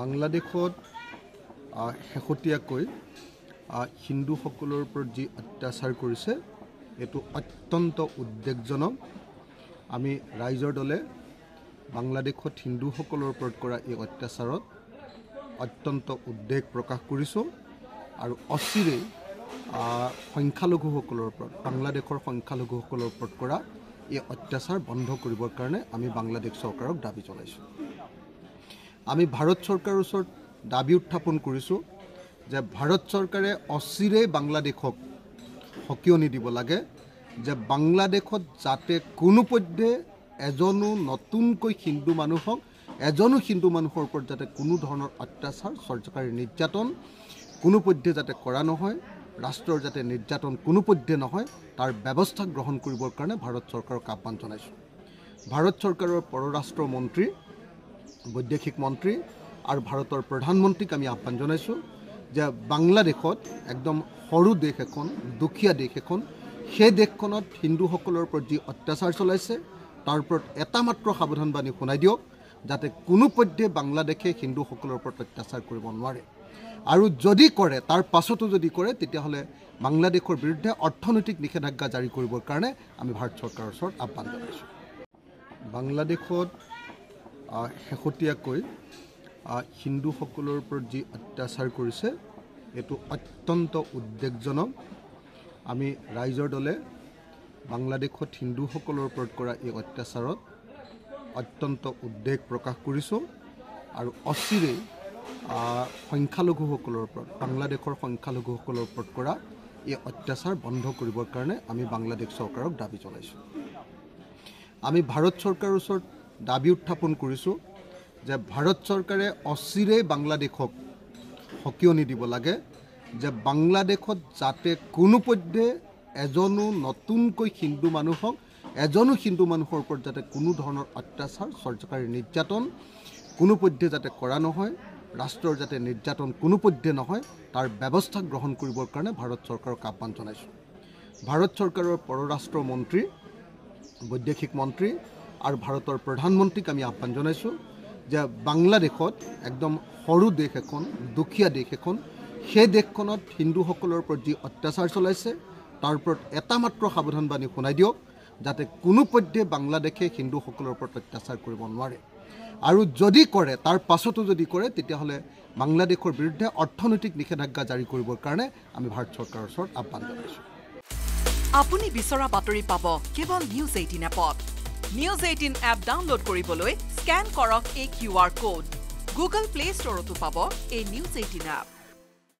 বাংলাদেশত শেহতীয়াকৈ হিন্দুসকলৰ ওপৰত যি অত্যাচাৰ কৰিছে এটো অত্যন্ত উদ্বেগজনক। আমি ৰাইজৰ দলে বাংলাদেশত হিন্দুসকলৰ ওপৰত কৰা এই অত্যাচাৰত অত্যন্ত উদ্বেগ প্ৰকাশ কৰিছোঁ আৰু অচিৰেই সংখ্যালঘুসকলৰ ওপৰত বাংলাদেশৰ সংখ্যালঘুসকলৰ ওপৰত কৰা এই অত্যাচাৰ বন্ধ কৰিবৰ কাৰণে আমি বাংলাদেশ চৰকাৰক দাবী জনাইছোঁ। আমি ভাৰত চৰকাৰৰ ওচৰত দাবী উত্থাপন কৰিছোঁ যে ভাৰত চৰকাৰে অচিৰেই বাংলাদেশক সকিয়নি দিব লাগে যে বাংলাদেশত যাতে কোনোপধ্যে এজনো নতুনকৈ হিন্দু মানুহক হিন্দু মানুহৰ ওপৰত যাতে কোনো ধৰণৰ অত্যাচাৰ চৰকাৰী নিৰ্যাতন কোনোপধ্যে যাতে কৰা নহয়, ৰাষ্ট্ৰৰ যাতে নিৰ্যাতন কোনোপধ্যে নহয় তাৰ ব্যৱস্থা গ্ৰহণ কৰিবৰ কাৰণে ভাৰত চৰকাৰক আহ্বান জনাইছোঁ। ভাৰত চৰকাৰৰ পৰৰাষ্ট্ৰ মন্ত্ৰী, বৈদেশিক মন্ত্ৰী আৰু ভাৰতৰ প্ৰধানমন্ত্ৰীক আমি আহ্বান জনাইছোঁ যে বাংলাদেশত একদম সৰু দেশ এখন, দুখীয়া দেশ এখন, সেই দেশখনত হিন্দুসকলৰ ওপৰত যি অত্যাচাৰ চলাইছে তাৰ ওপৰত এটা মাত্ৰ সাৱধানবাণী শুনাই দিয়ক যাতে কোনোপধ্যে বাংলাদেশে হিন্দুসকলৰ ওপৰত অত্যাচাৰ কৰিব নোৱাৰে, আৰু যদি কৰে তাৰ পাছতো যদি কৰে তেতিয়াহ'লে বাংলাদেশৰ বিৰুদ্ধে অৰ্থনৈতিক নিষেধাজ্ঞা জাৰি কৰিবৰ কাৰণে আমি ভাৰত চৰকাৰৰ ওচৰত আহ্বান জনাইছোঁ। বাংলাদেশত শেহতীয়াকৈ হিন্দুসকলৰ ওপৰত যি অত্যাচাৰ কৰিছে এটো অত্যন্ত উদ্বেগজনক। আমি ৰাইজৰ দলে বাংলাদেশত হিন্দুসকলৰ ওপৰত কৰা এই অত্যাচাৰত অত্যন্ত উদ্বেগ প্ৰকাশ কৰিছোঁ আৰু অচিৰেই সংখ্যালঘুসকলৰ ওপৰত বাংলাদেশৰ সংখ্যালঘুসকলৰ ওপৰত কৰা এই অত্যাচাৰ বন্ধ কৰিবৰ কাৰণে আমি বাংলাদেশ চৰকাৰক দাবী জনাইছোঁ। আমি ভাৰত চৰকাৰৰ ওচৰত দাবী উত্থাপন কৰিছোঁ যে ভাৰত চৰকাৰে অচিৰেই বাংলাদেশক সকিয়নি দিব লাগে যে বাংলাদেশত যাতে কোনোপধ্যে এজনো নতুনকৈ হিন্দু মানুহৰ ওপৰত যাতে কোনো ধৰণৰ অত্যাচাৰ চৰকাৰী নিৰ্যাতন কোনোপধ্যে যাতে কৰা নহয়, ৰাষ্ট্ৰৰ যাতে নিৰ্যাতন কোনোপধ্যে নহয় তাৰ ব্যৱস্থা গ্ৰহণ কৰিবৰ কাৰণে ভাৰত চৰকাৰক আহ্বান জনাইছোঁ। ভাৰত চৰকাৰৰ পৰৰাষ্ট্ৰ মন্ত্ৰী, বৈদেশিক মন্ত্ৰী আৰু ভাৰতৰ প্ৰধানমন্ত্ৰীক আমি আহ্বান জনাইছোঁ যে বাংলাদেশত একদম সৰু দেশ এখন, দুখীয়া দেশ এখন, সেই দেশখনত হিন্দুসকলৰ ওপৰত যি অত্যাচাৰ চলাইছে তাৰ ওপৰত এটা মাত্ৰ সাৱধানবাণী শুনাই দিয়ক যাতে কোনোপধ্যে বাংলাদেশে হিন্দুসকলৰ ওপৰত অত্যাচাৰ কৰিব নোৱাৰে, আৰু যদি কৰে তাৰ পাছতো যদি কৰে তেতিয়াহ'লে বাংলাদেশৰ বিৰুদ্ধে অৰ্থনৈতিক নিষেধাজ্ঞা জাৰি কৰিবৰ কাৰণে আমি ভাৰত চৰকাৰৰ ওচৰত আহ্বান জনাইছোঁ। আপুনি বিচৰা বাতৰি পাব কেৱল নিউজ 18 এপত। নিউজ 18 এপ ডাউনলোড কৰিবলৈ স্কেন কৰক এই QR কোড। গুগল প্লে ষ্টৰতো পাব এই নিউজ 18 এপ।